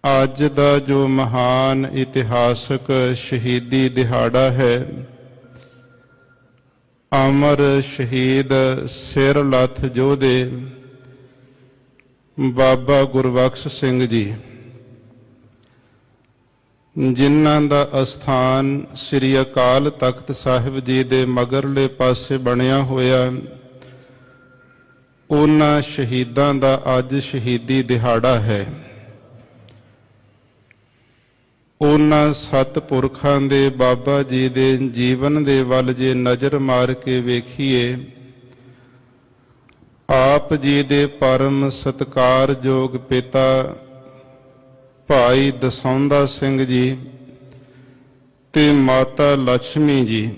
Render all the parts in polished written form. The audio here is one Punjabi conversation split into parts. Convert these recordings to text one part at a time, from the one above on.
ਅੱਜ ਦਾ ਜੋ ਮਹਾਨ ਇਤਿਹਾਸਕ ਸ਼ਹੀਦੀ ਦਿਹਾੜਾ ਹੈ, ਅਮਰ ਸ਼ਹੀਦ ਸਿਰ ਲੱਥ ਯੋਧੇ ਬਾਬਾ ਗੁਰਬਖਸ਼ ਸਿੰਘ ਜੀ, ਜਿਨ੍ਹਾਂ ਦਾ ਅਸਥਾਨ ਸ੍ਰੀ ਅਕਾਲ ਤਖਤ ਸਾਹਿਬ ਜੀ ਦੇ ਮਗਰਲੇ ਪਾਸੇ ਬਣਿਆ ਹੋਇਆ, ਉਹਨਾਂ ਸ਼ਹੀਦਾਂ ਦਾ ਅੱਜ ਸ਼ਹੀਦੀ ਦਿਹਾੜਾ ਹੈ। ਉਹਨਾਂ ਸਤਿਪੁਰਖਾਂ ਦੇ ਬਾਬਾ ਜੀ ਦੇ ਜੀਵਨ ਦੇ ਵੱਲ ਜੇ ਨਜ਼ਰ ਮਾਰ ਕੇ ਵੇਖੀਏ, ਆਪ ਜੀ ਦੇ ਪਰਮ ਸਤਿਕਾਰਯੋਗ ਪਿਤਾ ਭਾਈ ਦਸੌਂਦਾ ਸਿੰਘ ਜੀ ਤੇ ਮਾਤਾ ਲక్ష్ਮੀ ਜੀ,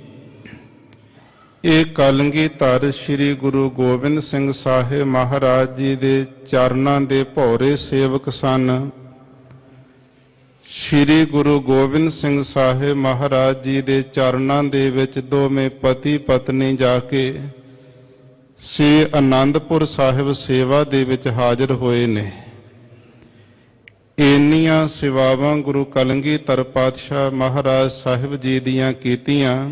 ਇਹ ਕਲਗੀਧਰ ਸ੍ਰੀ ਗੁਰੂ ਗੋਬਿੰਦ ਸਿੰਘ ਸਾਹਿਬ ਮਹਾਰਾਜ ਜੀ ਦੇ ਚਰਨਾਂ ਦੇ ਭੌਰੇ ਸੇਵਕ ਸਨ। ਸ੍ਰੀ ਗੁਰੂ ਗੋਬਿੰਦ ਸਿੰਘ ਸਾਹਿਬ ਮਹਾਰਾਜ ਜੀ ਦੇ ਚਰਨਾਂ ਦੇ ਵਿੱਚ ਦੋਵੇਂ ਪਤੀ ਪਤਨੀ ਜਾ ਕੇ ਸ੍ਰੀ ਅਨੰਦਪੁਰ ਸਾਹਿਬ ਸੇਵਾ ਦੇ ਵਿੱਚ ਹਾਜ਼ਰ ਹੋਏ ਨੇ। ਇੰਨੀਆਂ ਸੇਵਾਵਾਂ ਗੁਰੂ ਕਲਗੀਧਰ ਪਾਤਸ਼ਾਹ ਮਹਾਰਾਜ ਸਾਹਿਬ ਜੀ ਦੀਆਂ ਕੀਤੀਆਂ।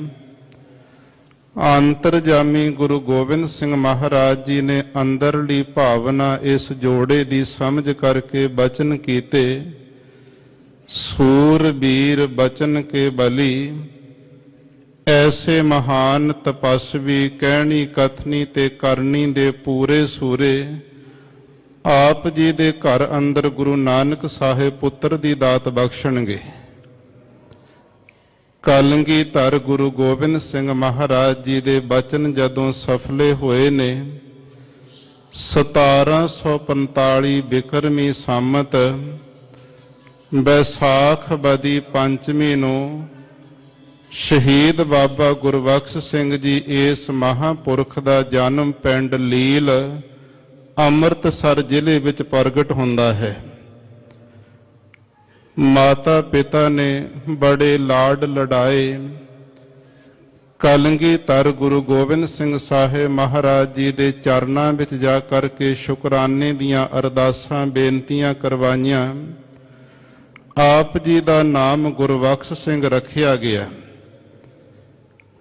ਅੰਤਰਜਾਮੀ ਗੁਰੂ ਗੋਬਿੰਦ ਸਿੰਘ ਮਹਾਰਾਜ ਜੀ ਨੇ ਅੰਦਰਲੀ ਭਾਵਨਾ ਇਸ ਜੋੜੇ ਦੀ ਸਮਝ ਕਰਕੇ ਬਚਨ ਕੀਤੇ, ਸੂਰਬੀਰ ਬਚਨ ਕੇ ਬਲੀ, ਐਸੇ ਮਹਾਨ ਤਪਸਵੀ ਕਹਿਣੀ ਕਥਨੀ ਤੇ ਕਰਨੀ ਦੇ ਪੂਰੇ ਸੂਰੇ। ਆਪ ਜੀ ਦੇ ਘਰ ਅੰਦਰ ਗੁਰੂ ਨਾਨਕ ਸਾਹਿਬ ਪੁੱਤਰ ਦੀ ਦਾਤ ਬਖਸ਼ਣਗੇ। ਕਲਗੀਧਰ ਗੁਰੂ ਗੋਬਿੰਦ ਸਿੰਘ ਮਹਾਰਾਜ ਜੀ ਦੇ ਬਚਨ ਜਦੋਂ ਸਫਲੇ ਹੋਏ ਨੇ, 1745 ਬਿਕਰਮੀ ਸੰਮਤ ਬੈਸਾਖ ਬਦੀ ਪੰਚਮੀ ਨੂੰ ਸ਼ਹੀਦ ਬਾਬਾ ਗੁਰਬਖਸ਼ ਸਿੰਘ ਜੀ ਇਸ ਮਹਾਂਪੁਰਖ ਦਾ ਜਨਮ ਪਿੰਡ ਲੀਲ ਅੰਮ੍ਰਿਤਸਰ ਜ਼ਿਲ੍ਹੇ ਵਿੱਚ ਪ੍ਰਗਟ ਹੁੰਦਾ ਹੈ। ਮਾਤਾ ਪਿਤਾ ਨੇ ਬੜੇ ਲਾਡ ਲਡਾਏ। ਕਲਗੀਧਰ ਗੁਰੂ ਗੋਬਿੰਦ ਸਿੰਘ ਸਾਹਿਬ ਮਹਾਰਾਜ ਜੀ ਦੇ ਚਰਨਾਂ ਵਿੱਚ ਜਾ ਕਰਕੇ ਸ਼ੁਕਰਾਨੇ ਦੀਆਂ ਅਰਦਾਸਾਂ ਬੇਨਤੀਆਂ ਕਰਵਾਈਆਂ। ਆਪ ਜੀ ਦਾ ਨਾਮ ਗੁਰਬਖਸ਼ ਸਿੰਘ ਰੱਖਿਆ ਗਿਆ।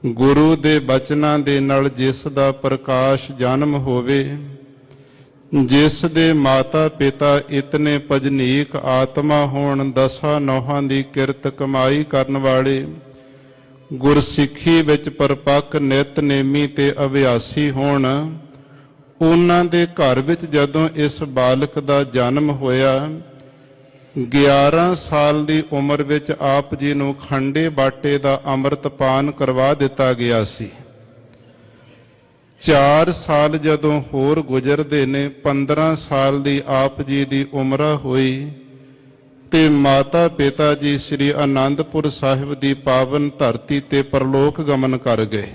ਗੁਰੂ ਦੇ ਬਚਨਾਂ ਦੇ ਨਾਲ ਜਿਸ ਦਾ ਪ੍ਰਕਾਸ਼ ਜਨਮ ਹੋਵੇ, ਜਿਸ ਦੇ ਮਾਤਾ ਪਿਤਾ ਇਤਨੇ ਭਜਨੀਕ ਆਤਮਾ ਹੋਣ, ਦਸਾਂ ਨੌਹਾਂ ਦੀ ਕਿਰਤ ਕਮਾਈ ਕਰਨ ਵਾਲੇ, ਗੁਰਸਿੱਖੀ ਵਿੱਚ ਪਰਪੱਕ ਨਿਤਨੇਮੀ ਤੇ ਅਭਿਆਸੀ ਹੋਣ, ਉਹਨਾਂ ਦੇ ਘਰ ਵਿੱਚ ਜਦੋਂ ਇਸ ਬਾਲਕ ਦਾ ਜਨਮ ਹੋਇਆ, 11 ਸਾਲ ਦੀ ਉਮਰ ਵਿੱਚ ਆਪ ਜੀ ਨੂੰ ਖੰਡੇ ਬਾਟੇ ਦਾ ਅੰਮ੍ਰਿਤ ਪਾਨ ਕਰਵਾ ਦਿੱਤਾ ਗਿਆ ਸੀ। 4 ਸਾਲ ਜਦੋਂ ਹੋਰ ਗੁਜ਼ਰਦੇ ਨੇ, 15 ਸਾਲ ਦੀ ਆਪ ਜੀ ਦੀ ਉਮਰ ਹੋਈ ਤੇ ਮਾਤਾ ਪਿਤਾ ਜੀ ਸ੍ਰੀ ਅਨੰਦਪੁਰ ਸਾਹਿਬ ਦੀ ਪਾਵਨ ਧਰਤੀ ਤੇ ਪਰਲੋਕ ਗਮਨ ਕਰ ਗਏ।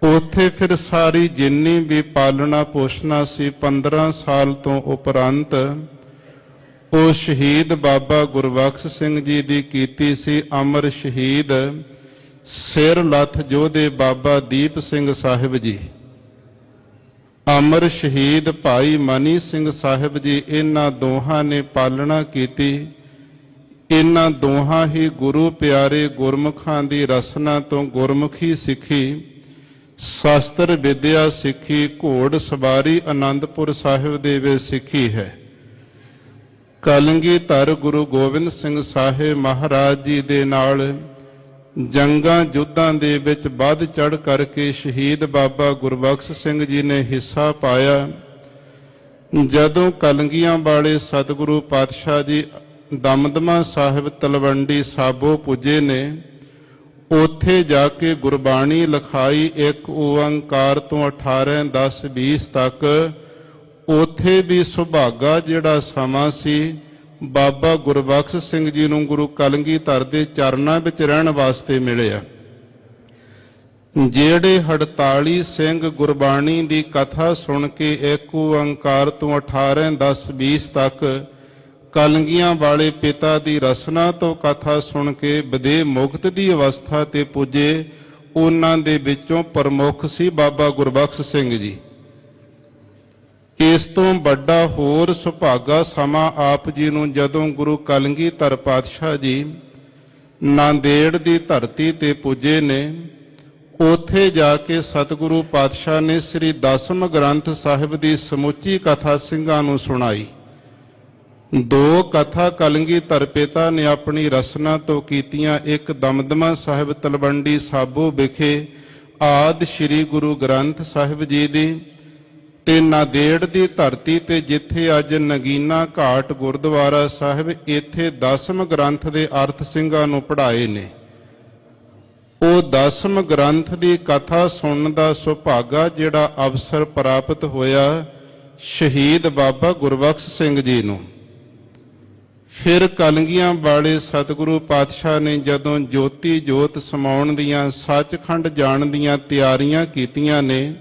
ਉੱਥੇ ਫਿਰ ਸਾਰੀ ਜਿੰਨੀ ਵੀ ਪਾਲਣਾ ਪੋਸ਼ਣਾ ਸੀ 15 ਸਾਲ ਤੋਂ ਉਪਰੰਤ ਉਹ ਸ਼ਹੀਦ ਬਾਬਾ ਗੁਰਬਖਸ਼ ਸਿੰਘ ਜੀ ਦੀ ਕੀਤੀ ਸੀ। ਅਮਰ ਸ਼ਹੀਦ ਸਿਰ ਲੱਥ ਯੋਧੇ ਬਾਬਾ ਦੀਪ ਸਿੰਘ ਸਾਹਿਬ ਜੀ, ਅਮਰ ਸ਼ਹੀਦ ਭਾਈ ਮਨੀ ਸਿੰਘ ਸਾਹਿਬ ਜੀ, ਇਹਨਾਂ ਦੋਹਾਂ ਨੇ ਪਾਲਣਾ ਕੀਤੀ। ਇਹਨਾਂ ਦੋਹਾਂ ਹੀ ਗੁਰੂ ਪਿਆਰੇ ਗੁਰਮੁਖਾਂ ਦੀ ਰਸਨਾ ਤੋਂ ਗੁਰਮੁਖੀ ਸਿੱਖੀ, ਸ਼ਾਸਤਰ ਵਿਦਿਆ ਸਿੱਖੀ, ਘੋੜ ਸਵਾਰੀ ਅਨੰਦਪੁਰ ਸਾਹਿਬ ਦੇ ਵਿੱਚ ਸਿੱਖੀ ਹੈ। ਕਲਗੀਧਰ ਗੁਰੂ ਗੋਬਿੰਦ ਸਿੰਘ ਸਾਹਿਬ ਮਹਾਰਾਜ ਜੀ ਦੇ ਨਾਲ ਜੰਗਾਂ ਯੁੱਧਾਂ ਦੇ ਵਿੱਚ ਵੱਧ ਚੜ੍ਹ ਕਰਕੇ ਸ਼ਹੀਦ ਬਾਬਾ ਗੁਰਬਖਸ਼ ਸਿੰਘ ਜੀ ਨੇ ਹਿੱਸਾ ਪਾਇਆ। ਜਦੋਂ ਕਲਗੀਆਂ ਵਾਲੇ ਸਤਿਗੁਰੂ ਪਾਤਸ਼ਾਹ ਜੀ ਦਮਦਮਾ ਸਾਹਿਬ ਤਲਵੰਡੀ ਸਾਬੋ ਪੁੱਜੇ ਨੇ, ਉੱਥੇ ਜਾ ਕੇ ਗੁਰਬਾਣੀ ਲਿਖਾਈ ਇੱਕ ਓੰਕਾਰ ਤੋਂ 18 10 20 ਤੱਕ। ਉੱਥੇ ਵੀ ਸੁਭਾਗਾ ਜਿਹੜਾ ਸਮਾਂ ਸੀ, ਬਾਬਾ ਗੁਰਬਖਸ਼ ਸਿੰਘ ਜੀ ਨੂੰ ਗੁਰੂ ਕਲਗੀਧਰ ਦੇ ਚਰਨਾਂ ਵਿੱਚ ਰਹਿਣ ਵਾਸਤੇ ਮਿਲਿਆ। ਜਿਹੜੇ 48 ਸਿੰਘ ਗੁਰਬਾਣੀ ਦੀ ਕਥਾ ਸੁਣ ਕੇ ਇੱਕ ਓੰਕਾਰ ਤੋਂ 18 10 20 ਤੱਕ ਕਲਗੀਆਂ ਵਾਲੇ ਪਿਤਾ ਦੀ ਰਸਨਾ ਤੋਂ ਕਥਾ ਸੁਣ ਕੇ ਬਦੇ ਮੁਕਤ ਦੀ ਅਵਸਥਾ ਤੇ ਪੁੱਜੇ, ਉਹਨਾਂ ਦੇ ਵਿੱਚੋਂ ਪ੍ਰਮੁੱਖ ਸੀ ਬਾਬਾ ਗੁਰਬਖਸ਼ ਸਿੰਘ ਜੀ। ਇਸ ਤੋਂ ਵੱਡਾ ਹੋਰ ਸੁਭਾਗਾ ਸਮਾਂ ਆਪ ਜੀ ਨੂੰ ਜਦੋਂ ਗੁਰੂ ਕਲਗੀਧਰ ਪਾਤਸ਼ਾਹ ਜੀ ਨਾਂਦੇੜ ਦੀ ਧਰਤੀ ਤੇ ਪੁੱਜੇ ਨੇ। ਉੱਥੇ ਜਾ ਕੇ ਸਤਿਗੁਰੂ ਪਾਤਸ਼ਾਹ ਨੇ ਸ੍ਰੀ ਦਸਮ ਗ੍ਰੰਥ ਸਾਹਿਬ ਦੀ ਸਮੁੱਚੀ ਕਥਾ ਸਿੰਘਾਂ ਨੂੰ ਸੁਣਾਈ। ਦੋ ਕਥਾ ਕਲਗੀਧਰ ਪਿਤਾ ਨੇ ਆਪਣੀ ਰਸਨਾ ਤੋਂ ਕੀਤੀਆਂ। ਇੱਕ ਦਮਦਮਾ ਸਾਹਿਬ ਤਲਵੰਡੀ ਸਾਬੋ ਵਿਖੇ ਆਦਿ ਸ੍ਰੀ ਗੁਰੂ ਗ੍ਰੰਥ ਸਾਹਿਬ ਜੀ ਦੀ, ਤੇ ਨਾਂਦੇੜ ਦੀ ਧਰਤੀ ਤੇ ਜਿੱਥੇ ਅੱਜ ਨਗੀਨਾ ਘਾਟ ਗੁਰਦੁਆਰਾ ਸਾਹਿਬ, ਇੱਥੇ ਦਸਮ ਗ੍ਰੰਥ ਦੇ ਅਰਥ ਸਿੰਘਾਂ ਨੂੰ ਪੜ੍ਹਾਏ ਨੇ। ਉਹ ਦਸਮ ਗ੍ਰੰਥ ਦੀ ਕਥਾ ਸੁਣਨ ਦਾ ਸੁਭਾਗਾ ਜਿਹੜਾ ਅਵਸਰ ਪ੍ਰਾਪਤ ਹੋਇਆ ਸ਼ਹੀਦ ਬਾਬਾ ਗੁਰਬਖਸ਼ ਸਿੰਘ ਜੀ ਨੂੰ। ਫਿਰ ਕਲਗੀਆਂ ਵਾਲੇ ਸਤਿਗੁਰੂ ਪਾਤਸ਼ਾਹ ਨੇ ਜਦੋਂ ਜੋਤੀ ਜੋਤ ਸਮਾਉਣ ਦੀਆਂ, ਸੱਚਖੰਡ ਜਾਣ ਦੀਆਂ ਤਿਆਰੀਆਂ ਕੀਤੀਆਂ ਨੇ,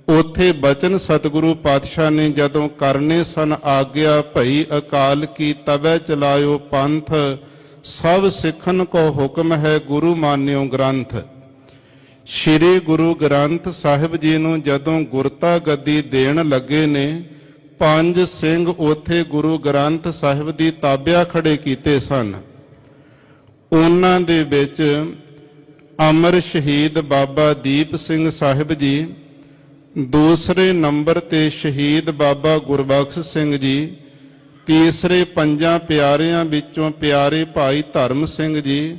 ਉੱਥੇ ਬਚਨ ਸਤਿਗੁਰੂ ਪਾਤਸ਼ਾਹ ਨੇ ਜਦੋਂ ਕਰਨੇ ਸਨ ਆਗਿਆ, ਭਈ ਅਕਾਲ ਕੀ ਤਵੈ ਚਲਾਇਓ ਪੰਥ, ਸਭ ਸਿੱਖਨ ਕੋ ਹੁਕਮ ਹੈ ਗੁਰੂ ਮਾਨਿਓ ਗ੍ਰੰਥ। ਸ੍ਰੀ ਗੁਰੂ ਗ੍ਰੰਥ ਸਾਹਿਬ ਜੀ ਨੂੰ ਜਦੋਂ ਗੁਰਤਾ ਗੱਦੀ ਦੇਣ ਲੱਗੇ ਨੇ, 5 ਸਿੰਘ ਉੱਥੇ ਗੁਰੂ ਗ੍ਰੰਥ ਸਾਹਿਬ ਦੀ ਤਾਬਿਆ ਖੜੇ ਕੀਤੇ ਸਨ। ਉਹਨਾਂ ਦੇ ਵਿੱਚ ਅਮਰ ਸ਼ਹੀਦ ਬਾਬਾ ਦੀਪ ਸਿੰਘ ਸਾਹਿਬ ਜੀ, ਦੂਸਰੇ ਨੰਬਰ ਤੇ ਸ਼ਹੀਦ ਬਾਬਾ ਗੁਰਬਖਸ਼ ਸਿੰਘ ਜੀ, ਤੀਸਰੇ 5 ਪਿਆਰਿਆਂ ਵਿੱਚੋਂ ਪਿਆਰੇ ਭਾਈ ਧਰਮ ਸਿੰਘ ਜੀ,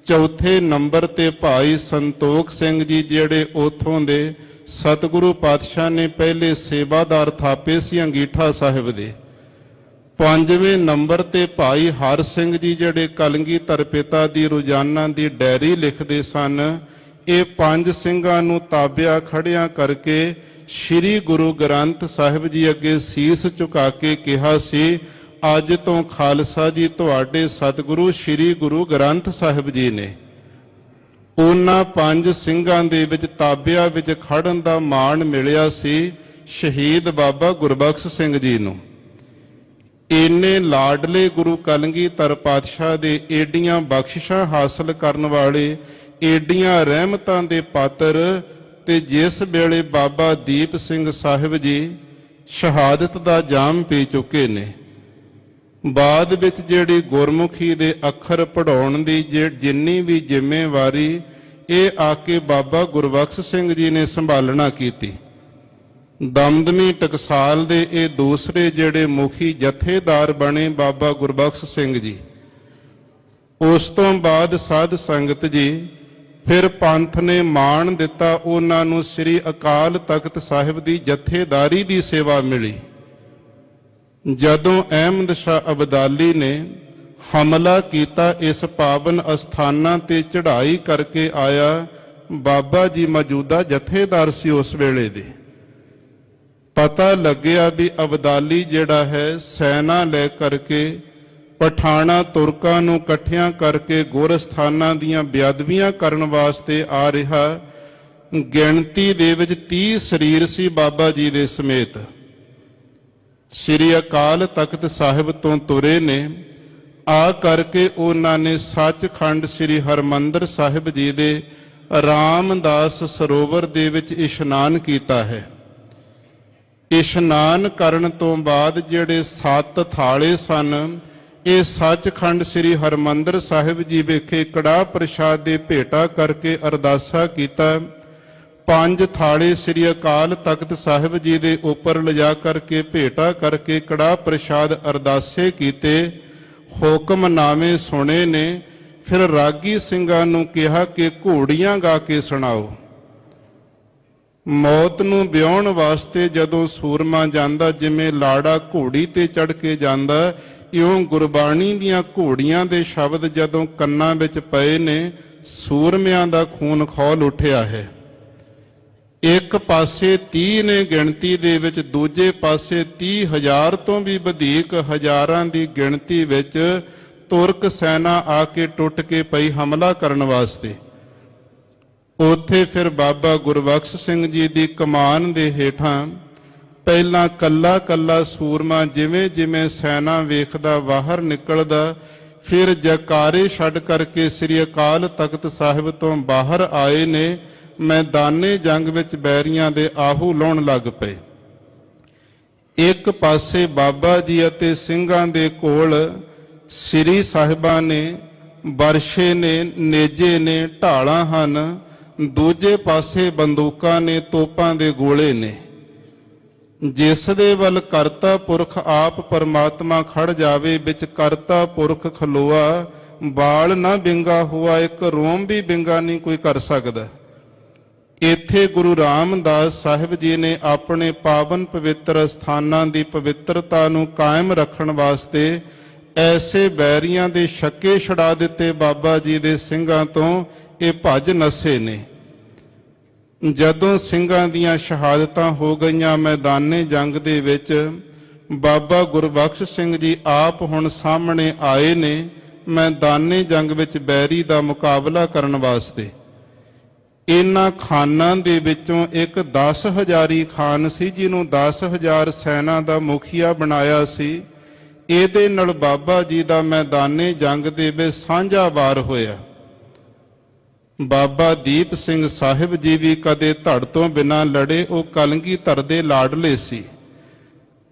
ਚੌਥੇ ਨੰਬਰ ਤੇ ਭਾਈ ਸੰਤੋਖ ਸਿੰਘ ਜੀ ਜਿਹੜੇ ਉਥੋਂ ਦੇ ਸਤਿਗੁਰੂ ਪਾਤਸ਼ਾਹ ਨੇ ਪਹਿਲੇ ਸੇਵਾਦਾਰ ਥਾਪੇ ਸੀ ਅੰਗੀਠਾ ਸਾਹਿਬ ਦੇ, 5ਵੇਂ ਨੰਬਰ ਤੇ ਭਾਈ ਹਰ ਸਿੰਘ ਜੀ ਜਿਹੜੇ ਕਲਗੀਧਰ ਪਿਤਾ ਦੀ ਰੋਜ਼ਾਨਾ ਦੀ ਡਾਇਰੀ ਲਿਖਦੇ ਸਨ। ਇਹ 5 ਸਿੰਘਾਂ ਨੂੰ ਤਾਬਿਆ ਖੜਿਆਂ ਕਰਕੇ ਸ੍ਰੀ ਗੁਰੂ ਗ੍ਰੰਥ ਸਾਹਿਬ ਜੀ ਅੱਗੇ ਸੀਸ ਝੁਕਾ ਕੇ ਕਿਹਾ ਸੀ, ਅੱਜ ਤੋਂ ਖਾਲਸਾ ਜੀ ਤੁਹਾਡੇ ਸਤਿਗੁਰੂ ਸ੍ਰੀ ਗੁਰੂ ਗ੍ਰੰਥ ਸਾਹਿਬ ਜੀ ਨੇ। ਉਹਨਾਂ 5 ਸਿੰਘਾਂ ਦੇ ਵਿੱਚ ਤਾਬਿਆ ਵਿੱਚ ਖੜਨ ਦਾ ਮਾਣ ਮਿਲਿਆ ਸੀ ਸ਼ਹੀਦ ਬਾਬਾ ਗੁਰਬਖਸ਼ ਸਿੰਘ ਜੀ ਨੂੰ। ਇੰਨੇ ਲਾਡਲੇ ਗੁਰੂ ਕਲਗੀਧਰ ਪਾਤਸ਼ਾਹ ਦੇ ਏਡੀਆਂ ਬਖਸ਼ਿਸ਼ਾਂ ਹਾਸਲ ਕਰਨ ਵਾਲੇ, ਏਡੀਆਂ ਰਹਿਮਤਾਂ ਦੇ ਪਾਤਰ, ਤੇ ਜਿਸ ਵੇਲੇ ਬਾਬਾ ਦੀਪ ਸਿੰਘ ਸਾਹਿਬ ਜੀ ਸ਼ਹਾਦਤ ਦਾ ਜਾਮ ਪੀ ਚੁੱਕੇ ਨੇ, ਬਾਅਦ ਵਿੱਚ ਜਿਹੜੀ ਗੁਰਮੁਖੀ ਦੇ ਅੱਖਰ ਪੜਾਉਣ ਦੀ ਜਿੰਨੀ ਵੀ ਜ਼ਿੰਮੇਵਾਰੀ ਇਹ ਆ ਕੇ ਬਾਬਾ ਗੁਰਬਖਸ਼ ਸਿੰਘ ਜੀ ਨੇ ਸੰਭਾਲਣਾ ਕੀਤੀ। ਦਮਦਮੀ ਟਕਸਾਲ ਦੇ ਇਹ ਦੂਸਰੇ ਜਿਹੜੇ ਮੁਖੀ ਜਥੇਦਾਰ ਬਣੇ ਬਾਬਾ ਗੁਰਬਖਸ਼ ਸਿੰਘ ਜੀ। ਉਸ ਤੋਂ ਬਾਅਦ ਸਾਧ ਸੰਗਤ ਜੀ ਫਿਰ ਪੰਥ ਨੇ ਮਾਣ ਦਿੱਤਾ ਉਹਨਾਂ ਨੂੰ, ਸ੍ਰੀ ਅਕਾਲ ਤਖਤ ਸਾਹਿਬ ਦੀ ਜਥੇਦਾਰੀ ਦੀ ਸੇਵਾ ਮਿਲੀ। ਜਦੋਂ ਅਹਿਮਦ ਸ਼ਾਹ ਅਬਦਾਲੀ ਨੇ ਹਮਲਾ ਕੀਤਾ ਇਸ ਪਾਵਨ ਅਸਥਾਨਾਂ ਤੇ ਚੜ੍ਹਾਈ ਕਰਕੇ ਆਇਆ, ਬਾਬਾ ਜੀ ਮੌਜੂਦਾ ਜਥੇਦਾਰ ਸੀ ਉਸ ਵੇਲੇ ਦੇ। ਪਤਾ ਲੱਗਿਆ ਵੀ ਅਬਦਾਲੀ ਜਿਹੜਾ ਹੈ ਸੈਨਾ ਲੈ ਕਰਕੇ ਪਠਾਣਾ ਤੁਰਕਾਂ ਨੂੰ ਇਕੱਠਿਆਂ ਕਰਕੇ ਗੁਰਸਥਾਨਾਂ ਦੀਆਂ ਬੇਅਦਬੀਆਂ ਕਰਨ ਵਾਸਤੇ ਆ ਰਿਹਾ। ਗਿਣਤੀ ਦੇ ਵਿੱਚ 30 ਸਰੀਰ ਸੀ ਬਾਬਾ ਜੀ ਦੇ ਸਮੇਤ। ਸ੍ਰੀ ਅਕਾਲ ਤਖਤ ਸਾਹਿਬ ਤੋਂ ਤੁਰੇ ਨੇ, ਆ ਕਰਕੇ ਉਹਨਾਂ ਨੇ ਸੱਚਖੰਡ ਸ੍ਰੀ ਹਰਮੰਦਰ ਸਾਹਿਬ ਜੀ ਦੇ ਰਾਮਦਾਸ ਸਰੋਵਰ ਦੇ ਵਿੱਚ ਇਸ਼ਨਾਨ ਕੀਤਾ ਹੈ। ਇਸ਼ਨਾਨ ਕਰਨ ਤੋਂ ਬਾਅਦ ਜਿਹੜੇ 7 ਥਾਲੇ ਸਨ, ਇਹ ਸੱਚਖੰਡ ਸ੍ਰੀ ਹਰਮੰਦਰ ਸਾਹਿਬ ਜੀ ਵਿਖੇ ਕੜਾਹ ਪ੍ਰਸ਼ਾਦ ਦੇ ਭੇਟਾ ਕਰਕੇ ਅਰਦਾਸਾ ਕੀਤਾ। 5 ਥਾਲੇ ਸ੍ਰੀ ਅਕਾਲ ਤਖਤ ਸਾਹਿਬ ਜੀ ਦੇ ਉੱਪਰ ਲਿਜਾ ਕਰਕੇ ਭੇਟਾ ਕਰਕੇ ਕੜਾਹ ਪ੍ਰਸ਼ਾਦ ਅਰਦਾਸੇ ਕੀਤੇ, ਹੁਕਮਨਾਮੇ ਸੁਣੇ ਨੇ। ਫਿਰ ਰਾਗੀ ਸਿੰਘਾਂ ਨੂੰ ਕਿਹਾ ਕਿ ਘੋੜੀਆਂ ਗਾ ਕੇ ਸੁਣਾਓ। ਮੌਤ ਨੂੰ ਵਿਆਉਣ ਵਾਸਤੇ ਜਦੋਂ ਸੂਰਮਾ ਜਾਂਦਾ, ਜਿਵੇਂ ਲਾੜਾ ਘੋੜੀ ਤੇ ਚੜ ਕੇ ਜਾਂਦਾ, ਇਉਂ ਗੁਰਬਾਣੀ ਦੀਆਂ ਘੋੜੀਆਂ ਦੇ ਸ਼ਬਦ ਜਦੋਂ ਕੰਨਾਂ ਵਿੱਚ ਪਏ ਨੇ, ਸੂਰਮਿਆਂ ਦਾ ਖੂਨ ਖੌਲ ਉੱਠਿਆ ਹੈ। ਇੱਕ ਪਾਸੇ 30 ਨੇ ਗਿਣਤੀ ਦੇ ਵਿੱਚ, ਦੂਜੇ ਪਾਸੇ 30,000 ਤੋਂ ਵੀ ਵਧੇਕ ਹਜ਼ਾਰਾਂ ਦੀ ਗਿਣਤੀ ਵਿੱਚ ਤੁਰਕ ਸੈਨਾ ਆ ਕੇ ਟੁੱਟ ਕੇ ਪਈ ਹਮਲਾ ਕਰਨ ਵਾਸਤੇ। ਉੱਥੇ ਫਿਰ ਬਾਬਾ ਗੁਰਬਖਸ਼ ਸਿੰਘ ਜੀ ਦੀ ਕਮਾਨ ਦੇ ਹੇਠਾਂ ਪਹਿਲਾਂ ਕੱਲਾ ਕੱਲਾ ਸੂਰਮਾ ਜਿਵੇਂ ਜਿਵੇਂ ਸੈਨਾ ਵੇਖਦਾ ਬਾਹਰ ਨਿਕਲਦਾ, ਫਿਰ ਜੈਕਾਰੇ ਛੱਡ ਕਰਕੇ ਸ੍ਰੀ ਅਕਾਲ ਤਖਤ ਸਾਹਿਬ ਤੋਂ ਬਾਹਰ ਆਏ ਨੇ। ਮੈਦਾਨੇ ਜੰਗ ਵਿੱਚ ਬੈਰੀਆਂ ਦੇ ਆਹੂ ਲਾਉਣ ਲੱਗ ਪਏ। ਇੱਕ ਪਾਸੇ ਬਾਬਾ ਜੀ ਅਤੇ ਸਿੰਘਾਂ ਦੇ ਕੋਲ ਸ੍ਰੀ ਸਾਹਿਬਾਂ ਨੇ, ਵਰਸ਼ੇ ਨੇ, ਨੇਜੇ ਨੇ, ਢਾਲਾਂ ਹਨ। ਦੂਜੇ ਪਾਸੇ ਬੰਦੂਕਾਂ ਨੇ, ਤੋਪਾਂ ਦੇ ਗੋਲੇ ਨੇ। ਜਿਸ ਦੇ ਵੱਲ ਕਰਤਾ ਪੁਰਖ ਆਪ ਪਰਮਾਤਮਾ ਖੜ ਜਾਵੇ, ਵਿੱਚ ਕਰਤਾ ਪੁਰਖ ਖਲੋਆ, ਬਾਲ ਨਾ ਬਿੰਗਾ ਹੋਆ, ਇੱਕ ਰੋਮ ਵੀ ਬਿੰਗਾ ਨਹੀਂ ਕੋਈ ਕਰ ਸਕਦਾ। ਇੱਥੇ ਗੁਰੂ ਰਾਮਦਾਸ ਸਾਹਿਬ ਜੀ ਨੇ ਆਪਣੇ ਪਾਵਨ ਪਵਿੱਤਰ ਸਥਾਨਾਂ ਦੀ ਪਵਿੱਤਰਤਾ ਨੂੰ ਕਾਇਮ ਰੱਖਣ ਵਾਸਤੇ ਐਸੇ ਬੈਰੀਆਂ ਦੇ ਛੱਕੇ ਛੁਡਾ ਦਿੱਤੇ। ਬਾਬਾ ਜੀ ਦੇ ਸਿੰਘਾਂ ਤੋਂ ਇਹ ਭੱਜ ਨਸੇ ਨੇ। ਜਦੋਂ ਸਿੰਘਾਂ ਦੀਆਂ ਸ਼ਹਾਦਤਾਂ ਹੋ ਗਈਆਂ ਮੈਦਾਨੇ ਜੰਗ ਦੇ ਵਿੱਚ, ਬਾਬਾ ਗੁਰਬਖਸ਼ ਸਿੰਘ ਜੀ ਆਪ ਹੁਣ ਸਾਹਮਣੇ ਆਏ ਨੇ ਮੈਦਾਨੇ ਜੰਗ ਵਿੱਚ ਬੈਰੀ ਦਾ ਮੁਕਾਬਲਾ ਕਰਨ ਵਾਸਤੇ। ਇਹਨਾਂ ਖਾਨਾਂ ਦੇ ਵਿੱਚੋਂ ਇੱਕ 10,000 ਖਾਨ ਸੀ, ਜਿਹਨੂੰ 10,000 ਸੈਨਾ ਦਾ ਮੁਖੀਆ ਬਣਾਇਆ ਸੀ। ਇਹਦੇ ਨਾਲ ਬਾਬਾ ਜੀ ਦਾ ਮੈਦਾਨੇ ਜੰਗ ਦੇ ਵਿੱਚ ਸਾਂਝਾ ਵਾਰ ਹੋਇਆ। ਬਾਬਾ ਦੀਪ ਸਿੰਘ ਸਾਹਿਬ ਜੀ ਵੀ ਕਦੇ ਧੜ ਤੋਂ ਬਿਨਾਂ ਲੜੇ। ਉਹ ਕਲਗੀਧਰ ਦੇ ਲਾਡਲੇ ਸੀ।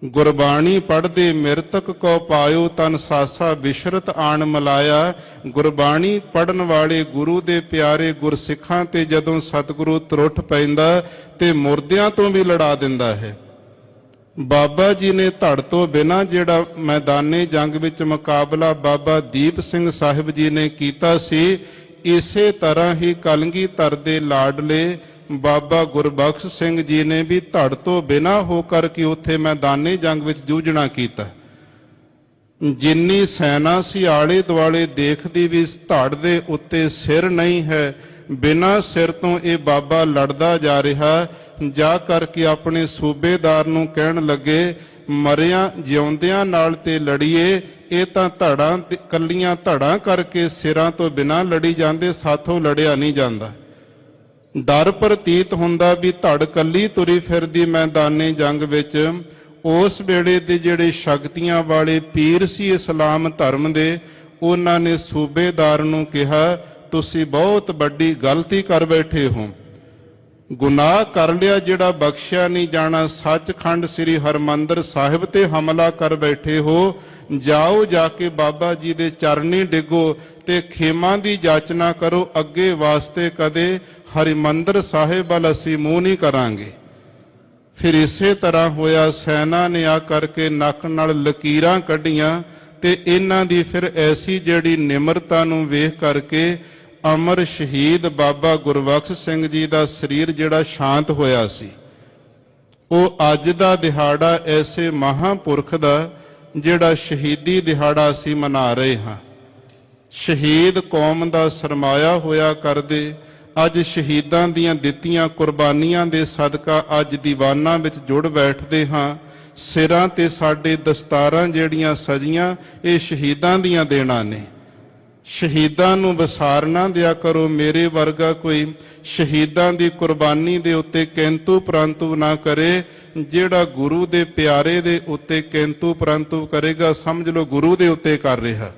ਗੁਰਬਾਣੀ ਪੜ੍ਹਦੇ ਮਿਰਤਕ ਕੋ ਪਾਇਓ, ਤਨ ਸਾਸਾ ਬਿਸ਼ਰਤ ਆਣ ਮਲਾਇਆ। ਗੁਰਬਾਣੀ ਪੜ੍ਹਨ ਵਾਲੇ ਗੁਰੂ ਦੇ ਪਿਆਰੇ ਗੁਰਸਿੱਖਾਂ ਤੇ ਜਦੋਂ ਸਤਿਗੁਰੂ ਤਰੁੱਠ ਪੈਂਦਾ ਤੇ ਮੁਰਦਿਆਂ ਤੋਂ ਵੀ ਲੜਾ ਦਿੰਦਾ ਹੈ। ਬਾਬਾ ਜੀ ਨੇ ਧੜ ਤੋਂ ਬਿਨਾਂ ਜਿਹੜਾ ਮੈਦਾਨੇ ਜੰਗ ਵਿੱਚ ਮੁਕਾਬਲਾ ਬਾਬਾ ਦੀਪ ਸਿੰਘ ਸਾਹਿਬ ਜੀ ਨੇ ਕੀਤਾ ਸੀ, ਇਸੇ ਤਰ੍ਹਾਂ ਹੀ ਕਲਗੀਧਰ ਦੇ ਲਾਡਲੇ ਬਾਬਾ ਗੁਰਬਖਸ਼ ਸਿੰਘ ਜੀ ਨੇ ਵੀ ਧੜ ਤੋਂ ਬਿਨਾਂ ਹੋ ਕਰਕੇ ਉੱਥੇ ਮੈਦਾਨੇ ਜੰਗ ਵਿੱਚ ਜੂਝਣਾ ਕੀਤਾ। ਜਿੰਨੀ ਸੈਨਾ ਸੀ ਆਲੇ ਦੁਆਲੇ ਦੇਖਦੀ ਵੀ ਧੜ ਦੇ ਉੱਤੇ ਸਿਰ ਨਹੀਂ ਹੈ, ਬਿਨਾਂ ਸਿਰ ਤੋਂ ਇਹ ਬਾਬਾ ਲੜਦਾ ਜਾ ਰਿਹਾ। ਜਾ ਕਰਕੇ ਆਪਣੇ ਸੂਬੇਦਾਰ ਨੂੰ ਕਹਿਣ ਲੱਗੇ, ਮਰਿਆਂ ਜਿਉਂਦਿਆਂ ਨਾਲ ਤੇ ਲੜੀਏ, ਇਹ ਤਾਂ ਧੜਾਂ ਕੱਲੀਆਂ ਧੜਾਂ ਕਰਕੇ ਸਿਰਾਂ ਤੋਂ ਬਿਨਾਂ ਲੜੀ ਜਾਂਦੇ, ਸਾਥੋਂ ਲੜਿਆ ਨਹੀਂ ਜਾਂਦਾ। ਡਰ ਪ੍ਰਤੀਤ ਹੁੰਦਾ ਵੀ ਧੜ ਕੱਲੀ ਤੁਰੀ ਫਿਰਦੀ ਮੈਦਾਨੇ ਜੰਗ ਵਿੱਚ। ਉਸ ਵੇਲੇ ਦੇ ਜਿਹੜੇ ਸ਼ਕਤੀਆਂ ਵਾਲੇ ਪੀਰ ਸੀ ਇਸਲਾਮ ਧਰਮ ਦੇ, ਉਹਨਾਂ ਨੇ ਸੂਬੇਦਾਰ ਨੂੰ ਕਿਹਾ, ਤੁਸੀਂ ਬਹੁਤ ਵੱਡੀ ਗਲਤੀ ਕਰ ਬੈਠੇ ਹੋ, ਗੁਨਾਹ ਕਰ ਲਿਆ ਜਿਹੜਾ ਬਖਸ਼ਿਆ ਨਹੀਂ ਜਾਣਾ। ਸੱਚਖੰਡ ਸ੍ਰੀ ਹਰਮੰਦਰ ਸਾਹਿਬ ਤੇ ਹਮਲਾ ਕਰ ਬੈਠੇ ਹੋ। ਜਾਓ, ਜਾ ਕੇ ਬਾਬਾ ਜੀ ਦੇ ਚਰਨੀ ਡਿੱਗੋ ਤੇ ਖੇਮਾਂ ਦੀ ਜਾਚਨਾ ਕਰੋ, ਅੱਗੇ ਵਾਸਤੇ ਕਦੇ ਹਰਿਮੰਦਰ ਸਾਹਿਬ ਵੱਲ ਅਸੀਂ ਮੂੰਹ ਨਹੀਂ ਕਰਾਂਗੇ। ਫਿਰ ਇਸੇ ਤਰ੍ਹਾਂ ਹੋਇਆ। ਸੈਨਾ ਨੇ ਆ ਕਰਕੇ ਨੱਕ ਨਾਲ ਲਕੀਰਾਂ ਕੱਢੀਆਂ ਤੇ ਇਹਨਾਂ ਦੀ ਫਿਰ ਐਸੀ ਜਿਹੜੀ ਨਿਮਰਤਾ ਨੂੰ ਵੇਖ ਕਰਕੇ ਅਮਰ ਸ਼ਹੀਦ ਬਾਬਾ ਗੁਰਬਖਸ਼ ਸਿੰਘ ਜੀ ਦਾ ਸਰੀਰ ਜਿਹੜਾ ਸ਼ਾਂਤ ਹੋਇਆ ਸੀ। ਉਹ ਅੱਜ ਦਾ ਦਿਹਾੜਾ ਐਸੇ ਮਹਾਂਪੁਰਖ ਦਾ ਜਿਹੜਾ ਸ਼ਹੀਦੀ ਦਿਹਾੜਾ ਅਸੀਂ ਮਨਾ ਰਹੇ ਹਾਂ। ਸ਼ਹੀਦ ਕੌਮ ਦਾ ਸਰਮਾਇਆ ਹੋਇਆ ਕਰਦੇ। ਅੱਜ ਸ਼ਹੀਦਾਂ ਦੀਆਂ ਦਿੱਤੀਆਂ ਕੁਰਬਾਨੀਆਂ ਦੇ ਸਦਕਾ ਅੱਜ ਦੀਵਾਨਾਂ ਵਿੱਚ ਜੁੜ ਬੈਠਦੇ ਹਾਂ। ਸਿਰਾਂ ਤੇ ਸਾਡੇ ਦਸਤਾਰਾਂ ਜਿਹੜੀਆਂ ਸਜੀਆਂ, ਇਹ ਸ਼ਹੀਦਾਂ ਦੀਆਂ ਦੇਣਾ ਨੇ। ਸ਼ਹੀਦਾਂ ਨੂੰ ਵਿਸਾਰ ਨਾ ਦਿਆ ਕਰੋ। ਮੇਰੇ ਵਰਗਾ ਕੋਈ ਸ਼ਹੀਦਾਂ ਦੀ ਕੁਰਬਾਨੀ ਦੇ ਉੱਤੇ ਕਿੰਤੂ ਪ੍ਰੰਤੂ ਨਾ ਕਰੇ। ਜਿਹੜਾ ਗੁਰੂ ਦੇ ਪਿਆਰੇ ਦੇ ਉੱਤੇ ਕਿੰਤੂ ਪ੍ਰੰਤੂ ਕਰੇਗਾ, ਸਮਝ ਲਓ ਗੁਰੂ ਦੇ ਉੱਤੇ ਕਰ ਰਿਹਾ।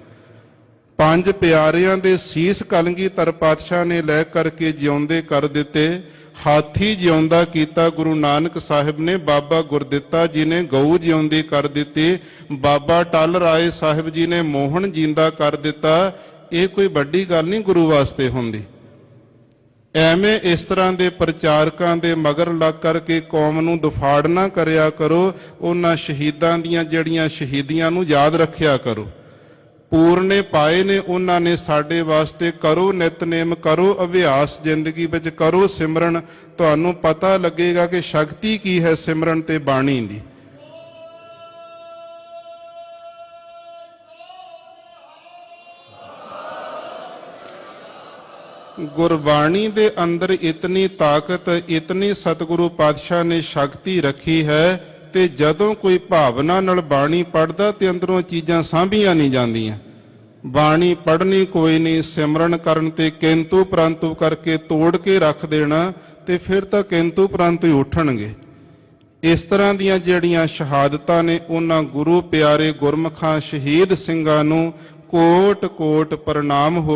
ਪੰਜ ਪਿਆਰਿਆਂ ਦੇ ਸੀਸ ਕਲਗੀਧਰ ਪਾਤਸ਼ਾਹ ਨੇ ਲੈ ਕਰਕੇ ਜਿਉਂਦੇ ਕਰ ਦਿੱਤੇ। ਹਾਥੀ ਜਿਉਂਦਾ ਕੀਤਾ ਗੁਰੂ ਨਾਨਕ ਸਾਹਿਬ ਨੇ, ਬਾਬਾ ਗੁਰਦਿੱਤਾ ਜੀ ਨੇ ਗਊ ਜਿਉਂਦੀ ਕਰ ਦਿੱਤੀ, ਬਾਬਾ ਟਲ ਰਾਏ ਸਾਹਿਬ ਜੀ ਨੇ ਮੋਹਣ ਜਿੰਦਾ ਕਰ ਦਿੱਤਾ। ਇਹ ਕੋਈ ਵੱਡੀ ਗੱਲ ਨਹੀਂ ਗੁਰੂ ਵਾਸਤੇ ਹੁੰਦੀ। ਐਵੇਂ ਇਸ ਤਰ੍ਹਾਂ ਦੇ ਪ੍ਰਚਾਰਕਾਂ ਦੇ ਮਗਰ ਲੱਗ ਕਰਕੇ ਕੌਮ ਨੂੰ ਦੁਫਾੜ ਨਾ ਕਰਿਆ ਕਰੋ। ਉਹਨਾਂ ਸ਼ਹੀਦਾਂ ਦੀਆਂ ਜਿਹੜੀਆਂ ਸ਼ਹੀਦੀਆਂ ਨੂੰ ਯਾਦ ਰੱਖਿਆ ਕਰੋ। ਪੂਰਨੇ ਪਾਏ ਨੇ ਉਹਨਾਂ ਨੇ ਸਾਡੇ ਵਾਸਤੇ। ਕਰੋ ਨਿਤਨੇਮ, ਕਰੋ ਅਭਿਆਸ, ਜ਼ਿੰਦਗੀ ਵਿੱਚ ਕਰੋ ਸਿਮਰਨ। ਤੁਹਾਨੂੰ ਪਤਾ ਲੱਗੇਗਾ ਕਿ ਸ਼ਕਤੀ ਕੀ ਹੈ ਸਿਮਰਨ ਤੇ ਬਾਣੀ ਦੀ। ਗੁਰਬਾਣੀ ਦੇ ਅੰਦਰ ਇਤਨੀ ਤਾਕਤ, ਇਤਨੀ ਸਤਿਗੁਰੂ ਪਾਤਸ਼ਾਹ ਨੇ ਸ਼ਕਤੀ ਰੱਖੀ ਹੈ। ਤੇ ਜਦੋਂ ਕੋਈ ਭਾਵਨਾ ਨਾਲ ਬਾਣੀ ਪੜ੍ਹਦਾ ਤੇ ਅੰਦਰੋਂ ਚੀਜ਼ਾਂ ਸਾਂਭੀਆਂ ਨਹੀਂ ਜਾਂਦੀਆਂ। ਬਾਣੀ ਪੜ੍ਹਨੀ ਕੋਈ ਨਹੀਂ, ਸਿਮਰਨ ਕਰਨ ਤੇ ਕਿੰਤੂ ਪ੍ਰੰਤੂ ਕਰਕੇ ਤੋੜ ਕੇ ਰੱਖ ਦੇਣਾ, ਤੇ ਫਿਰ ਤਾਂ ਕਿੰਤੂ ਪ੍ਰੰਤੂ ਹੀ ਉੱਠਣਗੇ। ਇਸ ਤਰ੍ਹਾਂ ਦੀਆਂ ਜਿਹੜੀਆਂ ਸ਼ਹਾਦਤਾਂ ਨੇ, ਉਹਨਾਂ ਗੁਰੂ ਪਿਆਰੇ ਗੁਰਮੁਖਾਂ ਸ਼ਹੀਦ ਸਿੰਘਾਂ ਨੂੰ ਕੋਟ ਕੋਟ ਪ੍ਰਣਾਮ ਹੋ।